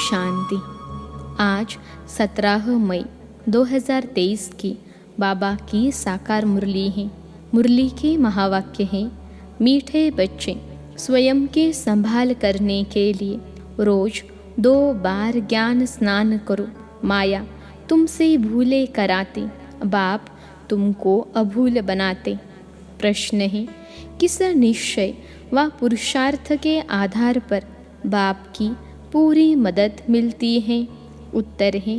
शांति। आज 17 मई 2023 की बाबा की साकार मुरली है। मुरली के महावाक्य हैं, मीठे बच्चे स्वयं के संभाल करने के लिए रोज 2 बार ज्ञान स्नान करो। माया तुमसे भूले कराते, बाप तुमको अभूल बनाते। प्रश्न है, किस निश्चय व पुरुषार्थ के आधार पर बाप की पूरी मदद मिलती है? उत्तर है,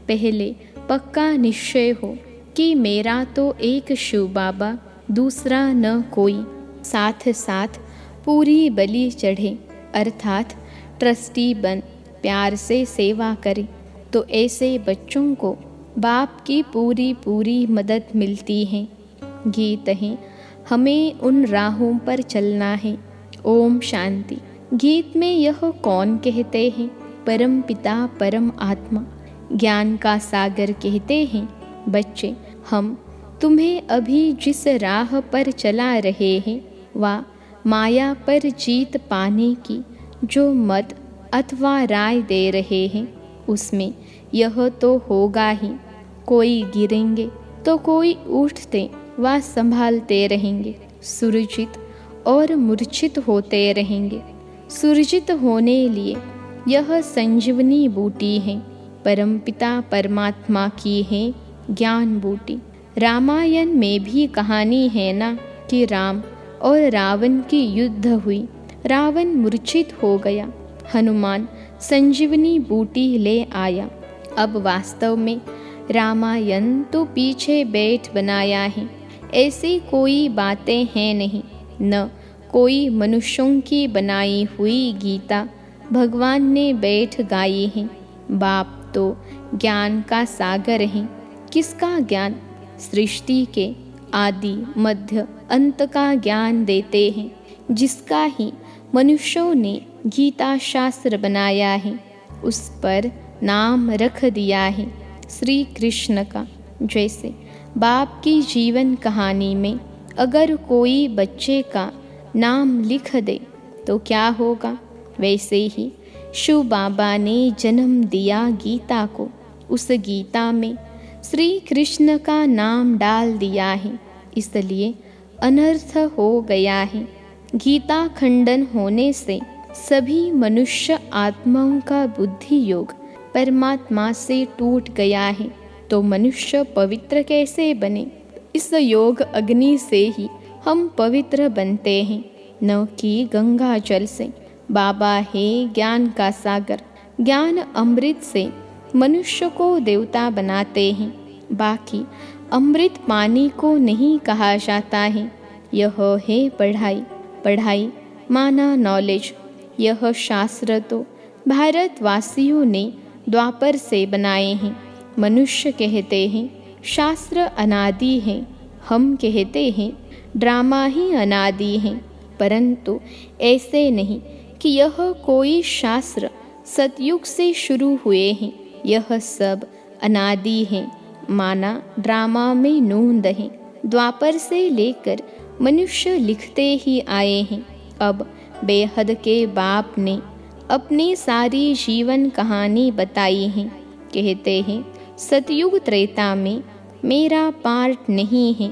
पहले पक्का निश्चय हो कि मेरा तो एक शिव बाबा, दूसरा न कोई। साथ साथ पूरी बलि चढ़े अर्थात ट्रस्टी बन प्यार से सेवा करे तो ऐसे बच्चों को बाप की पूरी मदद मिलती है। गीत है, हमें उन राहों पर चलना है। ओम शांति। गीत में यह कौन कहते हैं? परम पिता परम आत्मा ज्ञान का सागर कहते हैं, बच्चे हम तुम्हें अभी जिस राह पर चला रहे हैं वह माया पर जीत पाने की जो मत अथवा राय दे रहे हैं उसमें यह तो होगा ही, कोई गिरेंगे तो कोई उठते व संभालते रहेंगे, सुरजित और मूर्छित होते रहेंगे। सुरजित होने लिए यह संजीवनी बूटी है, परमपिता परमात्मा की है ज्ञान बूटी। रामायण में भी कहानी है ना कि राम और रावण की युद्ध हुई, रावण मूर्छित हो गया, हनुमान संजीवनी बूटी ले आया। अब वास्तव में रामायण तो पीछे बैठ बनाया है, ऐसी कोई बातें हैं नहीं, न कोई मनुष्यों की बनाई हुई गीता भगवान ने बैठ गाई है। बाप तो ज्ञान का सागर है। किसका ज्ञान? सृष्टि के आदि मध्य अंत का ज्ञान देते हैं, जिसका ही मनुष्यों ने गीता शास्त्र बनाया है, उस पर नाम रख दिया है श्री कृष्ण का। जैसे बाप की जीवन कहानी में अगर कोई बच्चे का नाम लिख दे तो क्या होगा, वैसे ही शिव बाबा ने जन्म दिया गीता को, उस गीता में श्री कृष्ण का नाम डाल दिया है, इसलिए अनर्थ हो गया है। गीता खंडन होने से सभी मनुष्य आत्माओं का बुद्धि योग परमात्मा से टूट गया है, तो मनुष्य पवित्र कैसे बने? इस योग अग्नि से ही हम पवित्र बनते हैं, न कि गंगा जल से। बाबा है ज्ञान का सागर, ज्ञान अमृत से मनुष्य को देवता बनाते हैं, बाकी अमृत पानी को नहीं कहा जाता है। यह है पढ़ाई, पढ़ाई माना नॉलेज। यह शास्त्र तो भारतवासियों ने द्वापर से बनाए हैं। मनुष्य कहते हैं शास्त्र अनादि है, हम कहते हैं ड्रामा ही अनादि है, परंतु ऐसे नहीं कि यह कोई शास्त्र सतयुग से शुरू हुए हैं, यह सब अनादि है, माना ड्रामा में नूंद है। द्वापर से लेकर मनुष्य लिखते ही आए हैं। अब बेहद के बाप ने अपनी सारी जीवन कहानी बताई है। कहते हैं सतयुग त्रेता में मेरा पार्ट नहीं है,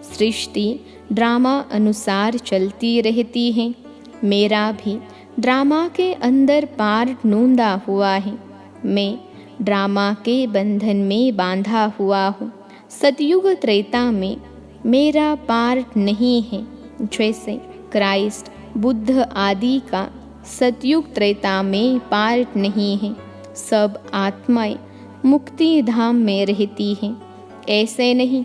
सृष्टि ड्रामा अनुसार चलती रहती है, मेरा भी ड्रामा के अंदर पार्ट नूंदा हुआ है, मैं ड्रामा के बंधन में बांधा हुआ हूँ। सतयुग त्रेता में मेरा पार्ट नहीं है, जैसे क्राइस्ट बुद्ध आदि का सतयुग त्रेता में पार्ट नहीं है। सब आत्माएं मुक्ति धाम में रहती हैं, ऐसे नहीं,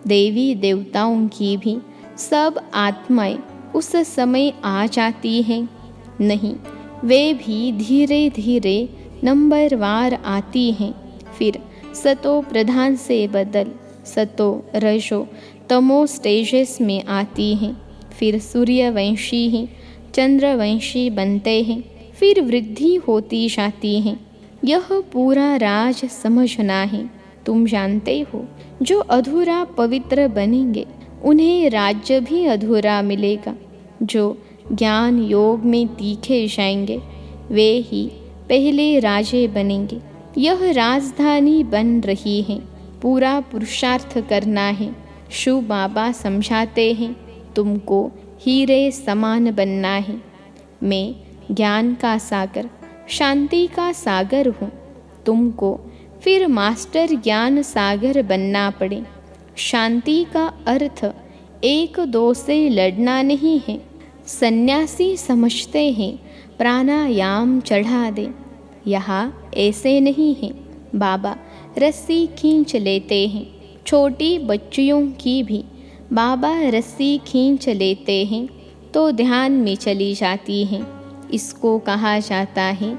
देवी देवताओं की भी सब आत्माएं उस समय आ जाती हैं, नहीं, वे भी धीरे धीरे नंबरवार आती हैं। फिर सतो प्रधान से बदल सतो रजो तमो स्टेजेस में आती हैं, फिर सूर्यवंशी ही चंद्रवंशी बनते हैं, फिर वृद्धि होती जाती हैं। यह पूरा राज समझना है। तुम जानते हो जो अधूरा पवित्र बनेंगे उन्हें राज्य भी अधूरा मिलेगा। जो ज्ञान योग में तीखे जाएंगे वे ही पहले राजे बनेंगे। यह राजधानी बन रही है, पूरा पुरुषार्थ करना है। शिव बाबा समझाते हैं, तुमको हीरे समान बनना है। मैं ज्ञान का सागर, शांति का सागर हूँ। तुमको फिर मास्टर ज्ञान सागर बनना पड़े। शांति का अर्थ एक दो से लड़ना नहीं है। सन्यासी समझते हैं प्राणायाम चढ़ा दे, यहाँ ऐसे नहीं है। बाबा रस्सी खींच लेते हैं, छोटी बच्चियों की भी बाबा रस्सी खींच लेते हैं तो ध्यान में चली जाती हैं। इसको कहा जाता है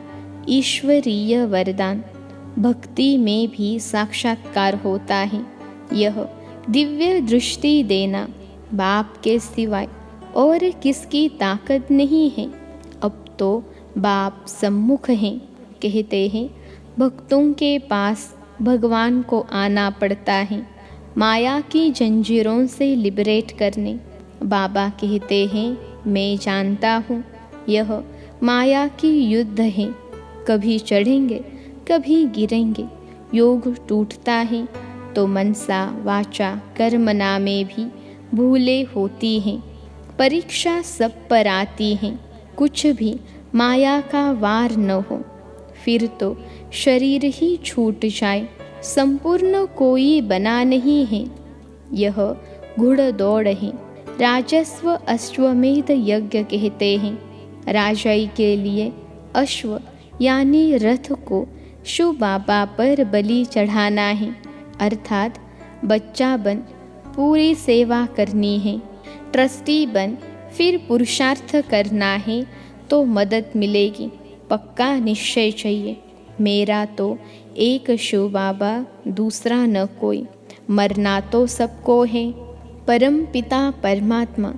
ईश्वरीय वरदान। भक्ति में भी साक्षात्कार होता है। यह दिव्य दृष्टि देना बाप के सिवाय और किसकी ताकत नहीं है। अब तो बाप सम्मुख हैं। कहते हैं भक्तों के पास भगवान को आना पड़ता है, माया की जंजीरों से लिबरेट करने। बाबा कहते हैं मैं जानता हूँ यह माया की युद्ध है, कभी चढ़ेंगे कभी गिरेंगे। योग टूटता है तो मनसा वाचा कर्मना में भी भूले होती हैं। परीक्षा सब पर आती है, कुछ भी माया का वार न हो, फिर तो शरीर ही छूट जाए। संपूर्ण कोई बना नहीं है, यह घुड़दौड़ है। राजस्व अश्वमेध यज्ञ कहते हैं। राजाई के लिए अश्व यानी रथ को शिव बाबा पर बलि चढ़ाना है, अर्थात बच्चा बन पूरी सेवा करनी है। ट्रस्टी बन फिर पुरुषार्थ करना है तो मदद मिलेगी। पक्का निश्चय चाहिए, मेरा तो एक शिव बाबा, दूसरा न कोई। मरना तो सबको है। परम पिता परमात्मा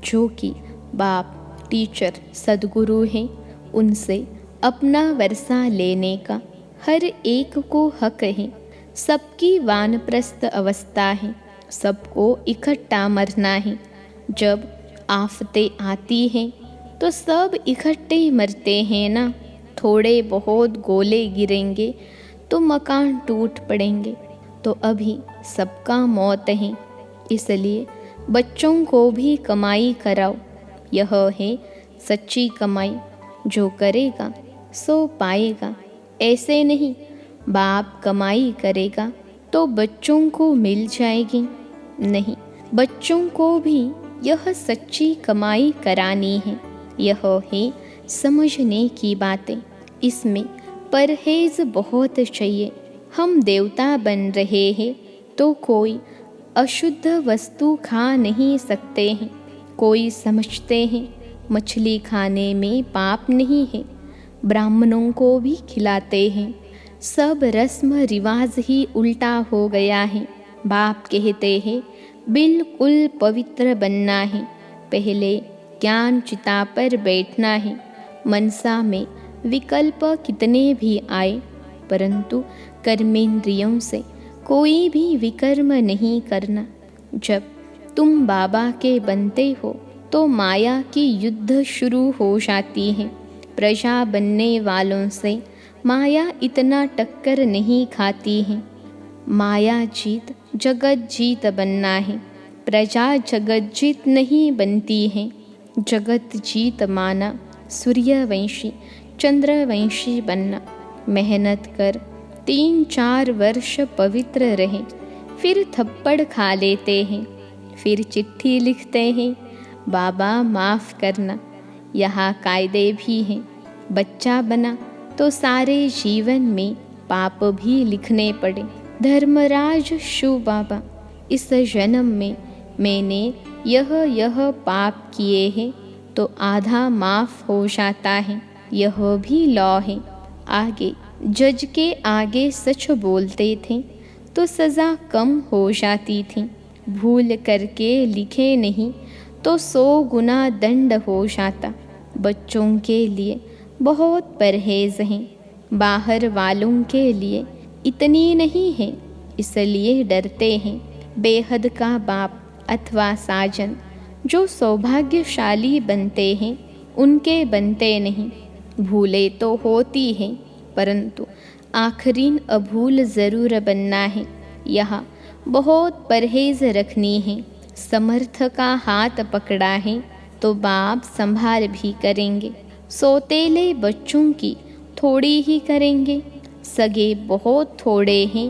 जो कि बाप, टीचर, सद्गुरु हैं, उनसे अपना वर्षा लेने का हर एक को हक है। सबकी वानप्रस्थ अवस्था है, सबको इकट्ठा मरना है। जब आफतें आती हैं तो सब इकट्ठे मरते हैं ना। थोड़े बहुत गोले गिरेंगे तो मकान टूट पड़ेंगे, तो अभी सबका मौत है। इसलिए बच्चों को भी कमाई कराओ, यह है सच्ची कमाई। जो करेगा सो पाएगा। ऐसे नहीं बाप कमाई करेगा तो बच्चों को मिल जाएगी, नहीं, बच्चों को भी यह सच्ची कमाई करानी है। यह है समझने की बातें। इसमें परहेज बहुत चाहिए। हम देवता बन रहे हैं तो कोई अशुद्ध वस्तु खा नहीं सकते हैं। कोई समझते हैं मछली खाने में पाप नहीं है, ब्राह्मणों को भी खिलाते हैं। सब रस्म रिवाज ही उल्टा हो गया है। बाप कहते हैं बिल्कुल पवित्र बनना है। पहले ज्ञान चिता पर बैठना है। मनसा में विकल्प कितने भी आए, परंतु कर्मेंद्रियों से कोई भी विकर्म नहीं करना। जब तुम बाबा के बनते हो तो माया की युद्ध शुरू हो जाती है। प्रजा बनने वालों से माया इतना टक्कर नहीं खाती है। माया जीत जगत जीत बनना है। प्रजा जगत जीत नहीं बनती है। जगत जीत माना सूर्यवंशी चंद्रवंशी बनना। मेहनत कर 3-4 वर्ष पवित्र रहे, फिर थप्पड़ खा लेते हैं, फिर चिट्ठी लिखते हैं बाबा माफ़ करना। यहाँ कायदे भी हैं। बच्चा बना तो सारे जीवन में पाप भी लिखने पड़े। धर्मराज शिव बाबा, इस जन्म में मैंने यह पाप किए हैं तो आधा माफ़ हो जाता है। यह भी लॉ है। आगे जज के आगे सच बोलते थे तो सज़ा कम हो जाती थी। भूल करके लिखे नहीं तो 100 गुना दंड हो जाता। बच्चों के लिए बहुत परहेज हैं, बाहर वालों के लिए इतनी नहीं है, इसलिए डरते हैं। बेहद का बाप अथवा साजन जो सौभाग्यशाली बनते हैं, उनके बनते नहीं। भूले तो होती हैं, परंतु आखरीन अभूल ज़रूर बनना है। यहाँ बहुत परहेज़ रखनी है। समर्थ का हाथ पकड़ा है तो बाप संभाल भी करेंगे। सौतेले बच्चों की थोड़ी ही करेंगे। सगे बहुत थोड़े हैं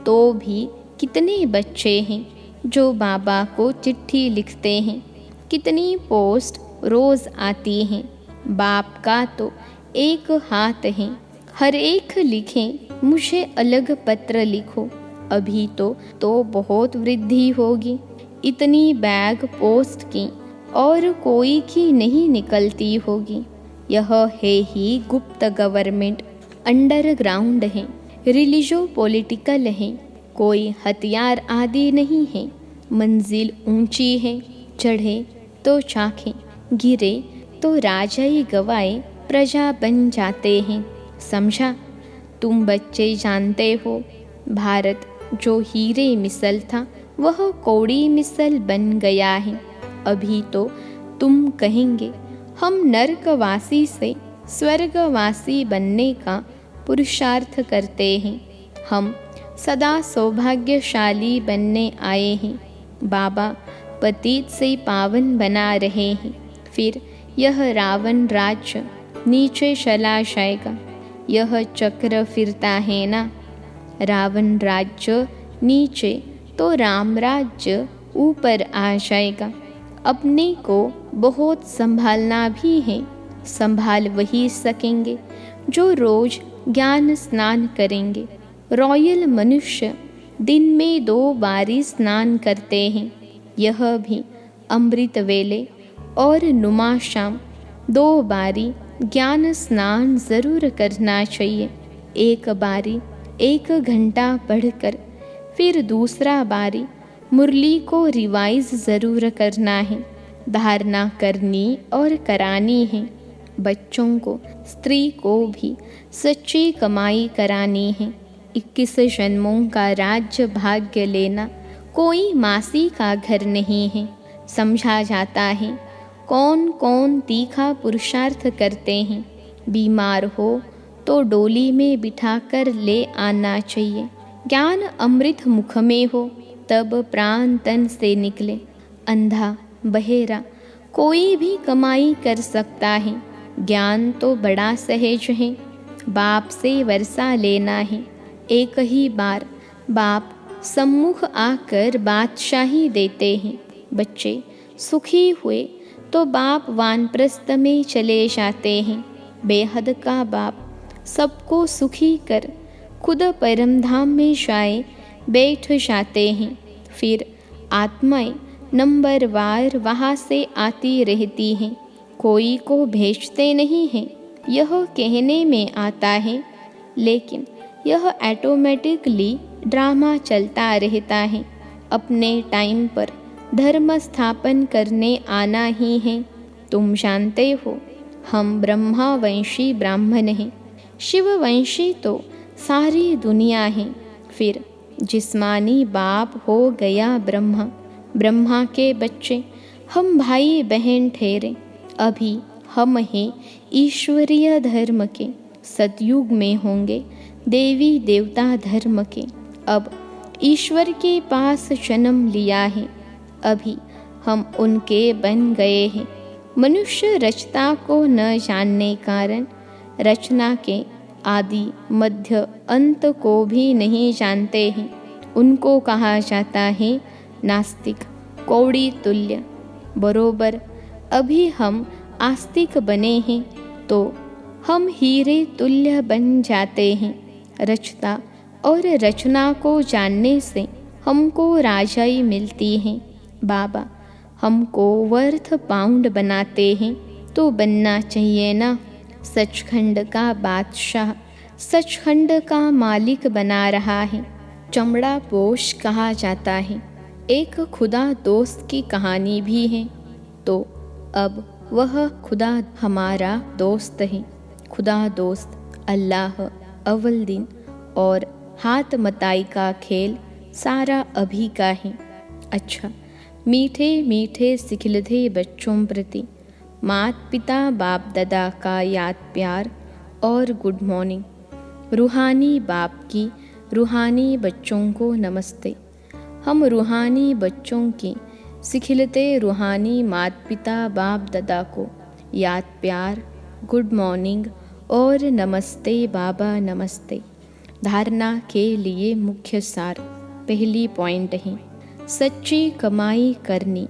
तो भी कितने बच्चे हैं जो बाबा को चिट्ठी लिखते हैं। कितनी पोस्ट रोज़ आती हैं। बाप का तो एक हाथ है, हर एक लिखें मुझे अलग पत्र लिखो। अभी तो बहुत वृद्धि होगी। इतनी बैग पोस्ट की और कोई की नहीं निकलती होगी। यह है ही गुप्त गवर्नमेंट, अंडरग्राउंड है, रिलीजो पॉलिटिकल है। कोई हथियार आदि नहीं है। मंजिल ऊंची है, चढ़े तो चाखें, गिरे तो राजाई गवाए प्रजा बन जाते हैं। समझा? तुम बच्चे जानते हो, भारत जो हीरे मिसल था वह कौड़ी मिसल बन गया है। अभी तो तुम कहेंगे हम नरकवासी से स्वर्गवासी बनने का पुरुषार्थ करते हैं। हम सदा सौभाग्यशाली बनने आए हैं। बाबा पतित से पावन बना रहे हैं। फिर यह रावण राज्य नीचे चला जाएगा। यह चक्र फिरता है ना। रावण राज्य नीचे तो राम राज्य ऊपर आ जाएगा। अपने को बहुत संभालना भी है। संभाल वही सकेंगे जो रोज ज्ञान स्नान करेंगे। रॉयल मनुष्य दिन में 2 बारी स्नान करते हैं। यह भी अमृत वेले और नुमा शाम 2 बारी ज्ञान स्नान जरूर करना चाहिए। एक बारी 1 घंटा पढ़कर फिर दूसरा बारी मुरली को रिवाइज ज़रूर करना है। धारणा करनी और करानी है। बच्चों को, स्त्री को भी सच्ची कमाई करानी है। 21 जन्मों का राज्य भाग्य लेना कोई मासी का घर नहीं है। समझा जाता है कौन कौन तीखा पुरुषार्थ करते हैं। बीमार हो तो डोली में बिठाकर ले आना चाहिए। ज्ञान अमृत मुख में हो तब प्राण तन से निकले। अंधा बहेरा कोई भी कमाई कर सकता है। ज्ञान तो बड़ा सहज है। बाप से वर्षा लेना है। एक ही बार बाप सम्मुख आकर बादशाही देते हैं। बच्चे सुखी हुए तो बाप वानप्रस्थ में चले जाते हैं। बेहद का बाप सबको सुखी कर खुद परमधाम में जाए बैठ जाते हैं। फिर आत्माएं नंबरवार वहाँ से आती रहती हैं। कोई को भेजते नहीं हैं। यह कहने में आता है, लेकिन यह ऑटोमेटिकली ड्रामा चलता रहता है। अपने टाइम पर धर्म स्थापन करने आना ही है। तुम जानते हो हम ब्रह्मावंशी ब्राह्मण हैं। शिववंशी तो सारी दुनिया है। फिर जिस्मानी बाप हो गया ब्रह्मा। ब्रह्मा के बच्चे हम भाई बहन ठहरे। अभी हम हैं ईश्वरीय धर्म के। सतयुग में होंगे देवी देवता धर्म के। अब ईश्वर के पास जन्म लिया है। अभी हम उनके बन गए हैं। मनुष्य रचना को न जानने कारण रचना के आदि मध्य अंत को भी नहीं जानते हैं। उनको कहा जाता है नास्तिक, कौड़ी तुल्य। बरोबर अभी हम आस्तिक बने हैं तो हम हीरे तुल्य बन जाते हैं। रचता और रचना को जानने से हमको राजाई मिलती है। बाबा हमको वर्थ पाउंड बनाते हैं तो बनना चाहिए ना। सचखंड का बादशाह सचखंड का मालिक बना रहा है। चमड़ा पोश कहा जाता है। एक खुदा दोस्त की कहानी भी है। तो अब वह खुदा हमारा दोस्त है। खुदा दोस्त अल्लाह, अव्वल दिन और हाथ मताई का खेल सारा अभी का है। अच्छा, मीठे मीठे सिखिलधे बच्चों प्रति मात पिता बाप दादा का याद प्यार और गुड मॉर्निंग। रूहानी बाप की रूहानी बच्चों को नमस्ते। हम रूहानी बच्चों की सिखिलते रूहानी माता पिता बाप दादा को याद प्यार, गुड मॉर्निंग और नमस्ते बाबा नमस्ते। धारणा के लिए मुख्य सार। पहली पॉइंट है, सच्ची कमाई करनी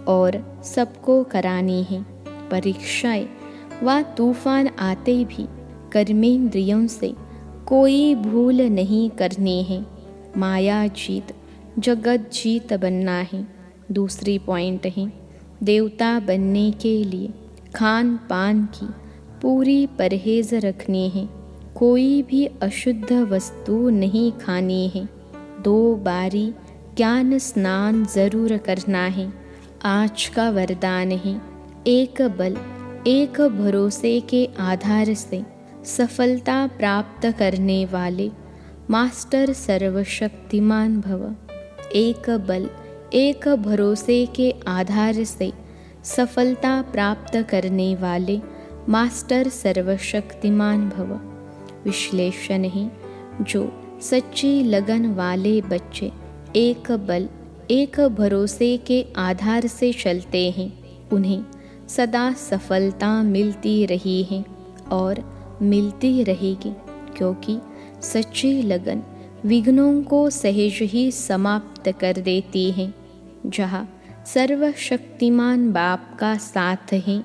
और सबको करानी है। परीक्षाएं व तूफान आते भी कर्मेंद्रियों से कोई भूल नहीं करनी है। माया जीत जगत जीत बनना है। दूसरी पॉइंट है, देवता बनने के लिए खान पान की पूरी परहेज रखनी है। कोई भी अशुद्ध वस्तु नहीं खानी है। 2 बारी ज्ञान स्नान जरूर करना है। आज का वरदान है, एक बल एक भरोसे के आधार से सफलता प्राप्त करने वाले मास्टर सर्वशक्तिमान भव। एक बल एक भरोसे के आधार से सफलता प्राप्त करने वाले मास्टर सर्वशक्तिमान भव। विश्लेषण है, जो सच्ची लगन वाले बच्चे एक बल एक भरोसे के आधार से चलते हैं, उन्हें सदा सफलता मिलती रही है और मिलती रहेगी, क्योंकि सच्ची लगन विघ्नों को सहज ही समाप्त कर देती है। जहाँ सर्वशक्तिमान बाप का साथ है,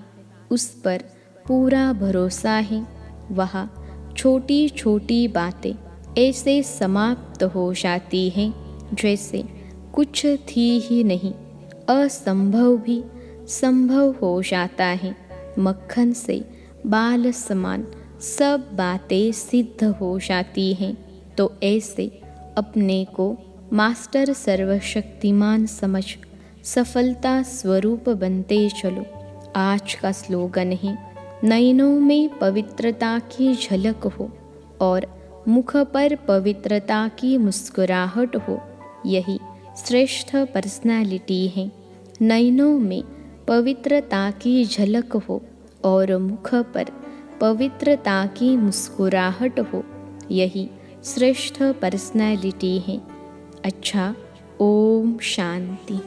उस पर पूरा भरोसा है, वहाँ छोटी छोटी बातें ऐसे समाप्त हो जाती हैं जैसे कुछ थी ही नहीं। असंभव भी संभव हो जाता है। मक्खन से बाल समान सब बातें सिद्ध हो जाती हैं। तो ऐसे अपने को मास्टर सर्वशक्तिमान समझ सफलता स्वरूप बनते चलो। आज का स्लोगन है, नयनों में पवित्रता की झलक हो और मुख पर पवित्रता की मुस्कुराहट हो। यही श्रेष्ठ पर्सनालिटी है। नयनों में पवित्रता की झलक हो और मुख पर पवित्रता की मुस्कुराहट हो, यही श्रेष्ठ पर्सनालिटी है। अच्छा, ओम शांति।